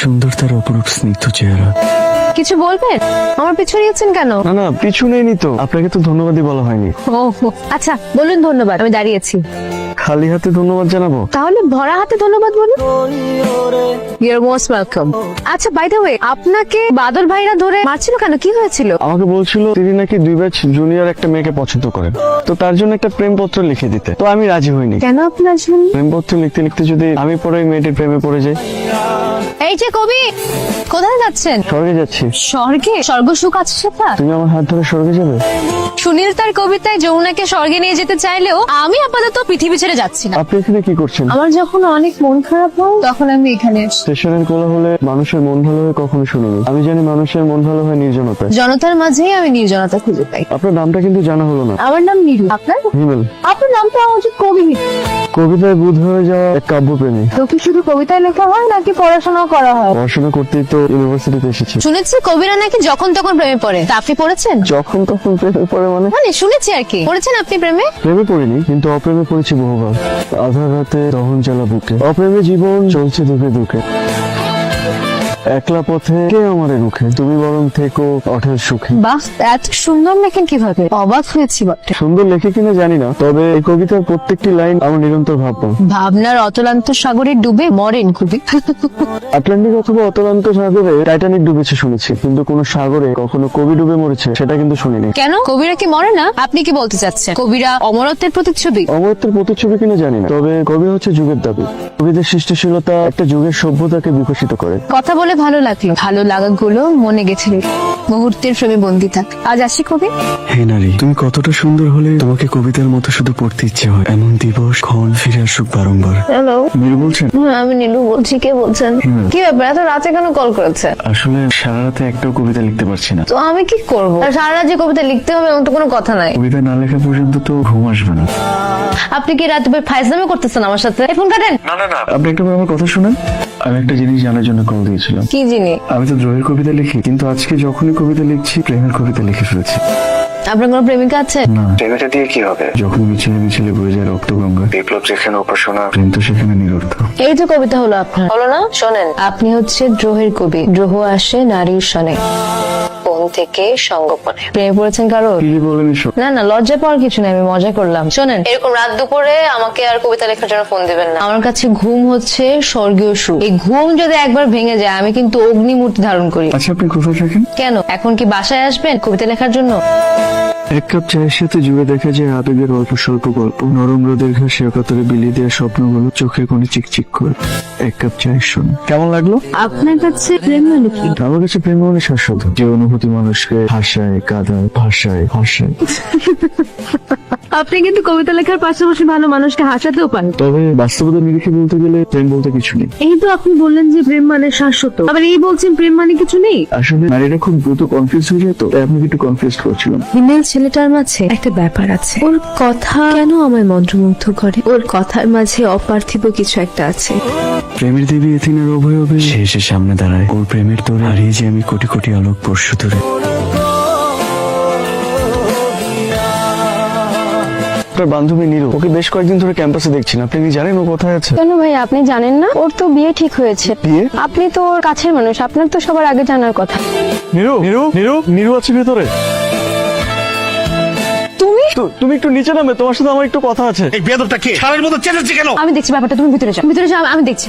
সুন্দর তার অপরূপ স্নিগ্ধ চেহারা। কিছু বলবেন? আমার পিছু নিয়েছেন কেন? না না, পিছু নেইনি তো, আপনাকে তো ধন্যবাদই বলা হয়নি। ও আচ্ছা, বলুন ধন্যবাদ, আমি দাঁড়িয়েছি। খালি হাতে ধন্যবাদ জানাবো? তাহলে ভরা হাতে ধন্যবাদ বলুন। Your most welcome. আচ্ছা, বাই দ্য ওয়ে, আপনাকে বাদল ভাইরা ধরে মারছিল কেন? কি হয়েছিল? আমাকে বলছিল তিনি নাকি 2 ব্যাচ জুনিয়র একটা মেয়েকে পছন্দ করেন, তো তার জন্য একটা প্রেমপত্র লিখে দিতে। তো আমি রাজি হইনি। কেন আপনার জন্য? প্রেমপত্র লিখতে লিখতে যদি আমি পরে ওই মেয়েটির প্রেমে পড়ে যাই। এই যে কবি, কোথায় যাচ্ছেন? স্বর্গে যাচ্ছি। স্বর্গে? স্বর্গ সুখ আছে সেটা? তুমি আমার হাত ধরে স্বর্গে যাবে? সুনীল তার কবিতায় যমুনাকে স্বর্গে নিয়ে যেতে চাইলেও আমি আপাতত পৃথিবী ছেড়ে যাচ্ছি না। আপনি এখানে কি করছেন? আমার যখন অনেক মন খারাপ হয় তখন আমি এখানে আসি। স্টেশনের কোলাহলে মানুষের মন ভালো হয় কখনো শুনিনি। আমি জানি মানুষের মন ভালো হয় নির্জনতায়। জনতার মাঝেই আমি নির্জনতা খুঁজে পাই। আপনার নামটা কিন্তু জানা হলো না। আমার নাম নীরু। আপনার? হিমেল। আপনার নামটা উচিত কবি। কবিতায় বুধ হয়ে যাওয়া এক কাব্যপ্রেমী। তো কি শুধু কবিতায় লেখা হয় নাকি পড়াশোনাও করা হয়? পড়াশোনা করতেই তো ইউনিভার্সিটিতে এসেছি। শুনেছি কবিরা নাকি যখন তখন প্রেমে পড়ে, তা আপনি পড়েছেন? যখন তখন প্রেমে পড়ে মানে? মানে শুনেছি আর কি। পড়েছেন আপনি প্রেমে? প্রেমে পড়িনি, কিন্তু অপ্রেমে পড়েছি বহুবার। আধার রাতে দহন জ্বালা বুকে, অপ্রেমে জীবন চলছে দুঃখে দুঃখে। একলা পথে কে আমারে রুখে, তুমি বরং থেকো অঢেল সুখে। বাহ, এত সুন্দর লেখেন কিভাবে? অবাক হয়েছি বটে। সুন্দর লেখে কিনা জানি না, তবে এই কবিতার প্রত্যেকটি লাইন আমার নিরন্তর ভাবনা। ভাবনার অতলান্ত সাগরে ডুবে মরেন কবি। আটলান্টিক অথবা অতলান্ত সাগরে টাইটানিক ডুবেছে শুনেছি, কিন্তু কোন সাগরে কখনো কবি ডুবে মরেছে সেটা কিন্তু শুনিনি। কেন? কবিরা কি মরে না? আপনি কি বলতে চাচ্ছেন কবিরা অমরত্বের প্রতিচ্ছবি? অমরত্বের প্রতিচ্ছবি কিনা জানি না, তবে কবি হচ্ছে যুগের দাবি। কবিদের সৃষ্টিশীলতা একটা যুগের সভ্যতাকে বিকশিত করে। কথা বলে ভালো লাগলো। ভালো লাগাগুলো মনে গেছে মুহূর্তের প্রেমে বন্দী থাক। আজ আসি কবি। হে নারী, তুমি কতটা সুন্দর হলে তোমাকে কবিতার মতো শুধু পড়তে ইচ্ছে হয়। এমন দিবস ক্ষণ ফিরে আসুক বারংবার। হ্যালো, নীলু বলছেন? আমি নীলু বলছি। কে বলছেন? কি ব্যাপার, এত রাতে কেন কল করেছে? আসলে সারা রাতে একটাও কবিতা লিখতে পারছি না। তো আমি কি করবো? আর সারা রাত যে কবিতা লিখতে হবে এমন তো কোনো কথা নাই। কবিতা না লেখা পর্যন্ত তো ঘুম আসবে না। আপনি কি রাতে ফাইজলামি করতেছেন আমার সাথে? ফোন কাটেন। না না না, আপনি একটু আমার কথা শুনেন। আমি একটা জিনিস জানার জন্য কল দিয়েছিলাম। কি জিনিস? আমি তো দ্রোহের কবিতা লিখি, কিন্তু আজকে যখনই কবিতা লিখছি প্রেমের কবিতা লিখে ফেলেছি। আপনার কোনো প্রেমিকা আছে? না। প্রেমিকা দিয়ে কি হবে? যখন মিছিলে মিছিলে বয়ে যায় রক্তগঙ্গা, বিপ্লব যেখানে উপাসনা, প্রেম তো সেখানে নিরর্থক। এই তো কবিতা হলো আপনার, হলো না? শোনেন, আপনি হচ্ছে দ্রোহের কবি। দ্রোহ আসে নারীর সনে, কোন থেকে সঙ্গোপনে। প্রেমে পড়েছেন কারো? কি বলেন এসব? না না, লজ্জা পাওয়ার কিছু নেই, আমি মজা করলাম। শোনেন, এরকম রাত দুপুরে আমাকে আর কবিতা লেখার জন্য ফোন দিবেন না। আমার কাছে ঘুম হচ্ছে স্বর্গীয় সুখ। এই ঘুম যদি একবার ভেঙে যায় আমি কিন্তু অগ্নিমূর্তি ধারণ করি। আচ্ছা, আপনি কোথায় থাকেন? কেন, এখন কি বাসায় আসবেন কবিতা লেখার জন্য? এক কাপ চায়ের সাথে জুড়ে দেখা যায় আবেগের অল্প স্বল্প গল্প। নরম রোদের ঘাসে একাতরে বিলি দেওয়া স্বপ্নগুলো চোখে কোণে চিকচিক করে। এক কাপ চায়ের শুন কেমন লাগলো? আপনার কাছে প্রেম মানে কি? আমার কাছে প্রেম মানে শাশ্বত, যে অনুভূতি মানুষকে হাসায়, কাঁদায়, ভাষায় হাসায়। আপনি কিন্তু কবিতা লেখার পাশাপাশি ভালো মানুষকে হাসাতেও পারেন। তবে বাস্তবতার নিরিখে বলতে গেলে প্রেম বলতে কিছু নেই। এই তো আপনি বললেন যে প্রেম মানে শাশ্বত, আবার এই বলছেন প্রেম মানে কিছু নেই। আসলে নারীরা খুব দ্রুত কনফিউজ হয়ে যায়, তো তাই আমি একটু কনফিউজ করছিলাম। হিমেল ছেলেটার মাঝে একটা ব্যাপার আছে। ওর কথা কেন আমায় মন্ত্রমুগ্ধ করে? ওর কথার মাঝে অপার্থিব কিছু একটা আছে। প্রেমের দেবী এথিনার অভয়বে সে এসে সামনে দাঁড়ায়। ওর প্রেমের তোরে হারিয়ে যে আমি কোটি কোটি আলোক পরশু ধরে। আপনার বান্ধবী নীরু, ওকে বেশ কয়েকদিন ধরে ক্যাম্পাসে দেখছেন। আপনি কি জানেন ও কোথায় আছে? কেন ভাই, আপনি জানেন না? ওর তো বিয়ে ঠিক হয়েছে। বিয়ে? আপনি তো ওর কাছের মানুষ, আপনার তো সবার আগে জানার কথা। নীরু, নীরু, নীরু, নীরু আছে ভেতরে। তুমি একটু নিচে নামে, তোমার সাথে আমার একটু কথা আছে। এই বেয়াদবটা কে? সারের মতো চেঁচাচ্ছে কেন? আমি দেখছি ব্যাপারটা, তুমি ভিতরে যাও। ভিতরে যাও, আমি দেখছি।